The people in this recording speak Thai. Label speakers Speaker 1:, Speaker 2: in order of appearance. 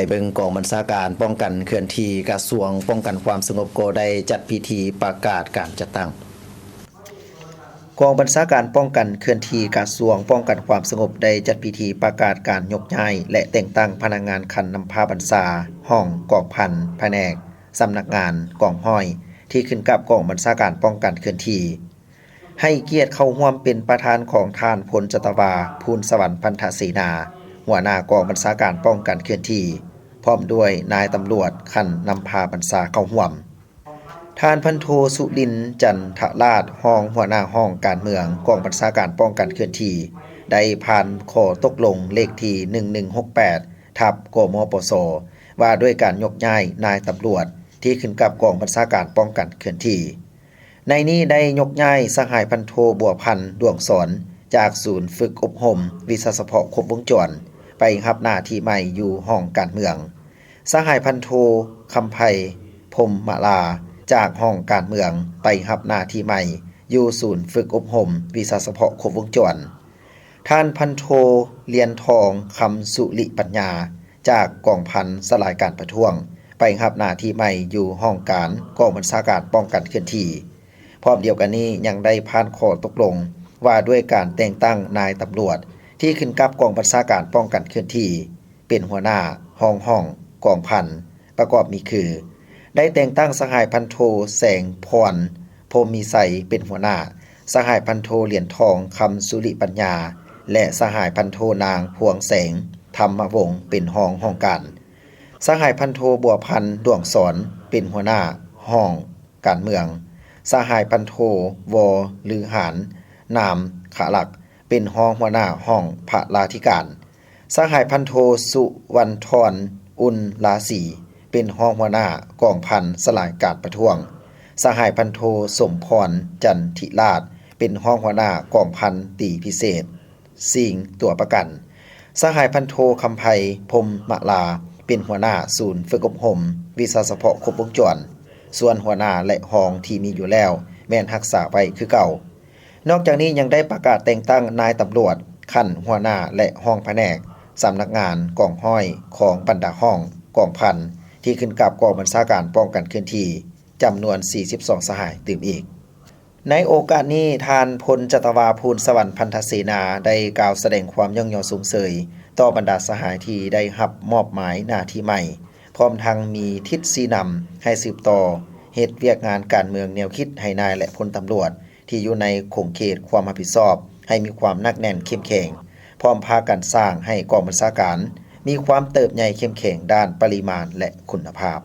Speaker 1: เบิ่งกองบัญชาการป้องกันเคลื่อนที่กระทรวงป้องกันความสงบก็ได้จัดพิธีประกาศการจัดตั้งกองบัญชาการป้องกันเคลื่อนที่กระทรวงป้องกันความสงบได้จัดพิธีประกาศการยกย้ายและแต่งตั้งพนักงานคันนำพาบัญชาห้องกองพันแผนกสำนักงานกองห้อยที่ขึ้นกับกองบัญชาการป้องกันเคลื่อนที่ให้เกียรติเข้าร่วมเป็นประธานของท่านพลจตวาภูลสวรรค์พันธศรีนาหัวหน้ากองบัญชาการป้องกันเคลื่อนที่พร้อมด้วยนายตำรวจคันนำพาบัญชาเข้าร่วมท่านพันโทสุรินทร์จันทราชห้องหัวหน้าห้องการเมืองกองบัญชาการป้องกันเคลื่อนที่ได้ผ่านข้อตกลงเลขที่1168ทับกมปสว่าด้วยการยกย้ายนายตำรวจที่ขึ้นกับกองบัญชาการป้องกันเคลื่อนที่ในนี้ได้ยกย้ายสหายพันโทบัวพันธ์ดวงสอนจากศูนย์ฝึกอบรมวิชาเฉพาะครบวงจรไปรับหน้าที่ใหม่อยู่ห้องการเมืองสหายพันโทคำไพพรหมมาลาจากห้องการเมืองไปรับหน้าที่ใหม่อยู่ศูนย์ฝึกอบรมวิชาเฉพาะครบวงจรท่านพันโทเลียนทองคำสุริปัญญาจากกองพันสลายการประท้วงไปรับหน้าที่ใหม่อยู่ห้องการกองบัญชาการป้องกันเคลื่อนที่พร้อมเดียวกันนี้ยังได้ผ่านข้อตกลงว่าด้วยการแต่งตั้งนายตำรวจที่ขึ้นกับกองบัญชาการป้องกันเคลื่อนที่เป็นหัวหน้าห้องกองพันประกอบมีคือได้แต่งตั้งสหายพันโทแสงพรพรหมมีไสเป็นหัวหน้าสหายพันโทเหรียญทองคำสุริปัญญาและสหายพันโทนางพวงแสงธรรมวงศ์เป็นห้องการสหายพันโทบัวพันธ์ดวงสอนเป็นหัวหน้าห้องการเมืองสหายพันโทวลือหานนามขาหลักเป็นห้องหัวหน้าห้องพระลาธิการสหายพันโทสุวรรณธรอุลลาสีเป็นห้องหัวหน้ากองพันสลายการประท้วงสหายพันโทสมพรจันทิราชเป็นห้องหัวหน้ากองพันตีพิเศษสิงตัวประกันสหายพันโทคำไพพรหมมะลาเป็นหัวหน้าศูนย์ฝึกอบรมวิชาเฉพาะครบวงจรส่วนหัวหน้าและห้องที่มีอยู่แล้วแม่นรักษาไว้คือเก่านอกจากนี้ยังได้ประกาศแต่งตั้งนายตำรวจขั้นหัวหน้าและห้องแผนกสำนักงานกองห้อยของบรรดาห้องกองพันที่ขึ้นกับกองบัญชาการป้องกันเคลื่อนที่จำนวน42สหายตื่มอีกในโอกาสนี้ท่านพลจตวาภูลสวรรค์พันธศรีนาได้กล่าวแสดงความย่องยอสูงเสยต่อบรรดาสหายที่ได้รับมอบหมายหน้าที่ใหม่พร้อมทั้งมีทิศชี้นำให้สืบต่อเหตุเวียกงานการเมืองแนวคิดให้นายและพลตำรวจที่อยู่ในขงเขตความรับผิดชอบให้มีความหนักแน่นเข้มแข็งพร้อมพากันสร้างให้กองบัญชาการมีความเติบใหญ่เข้มแข็งด้านปริมาณและคุณภาพ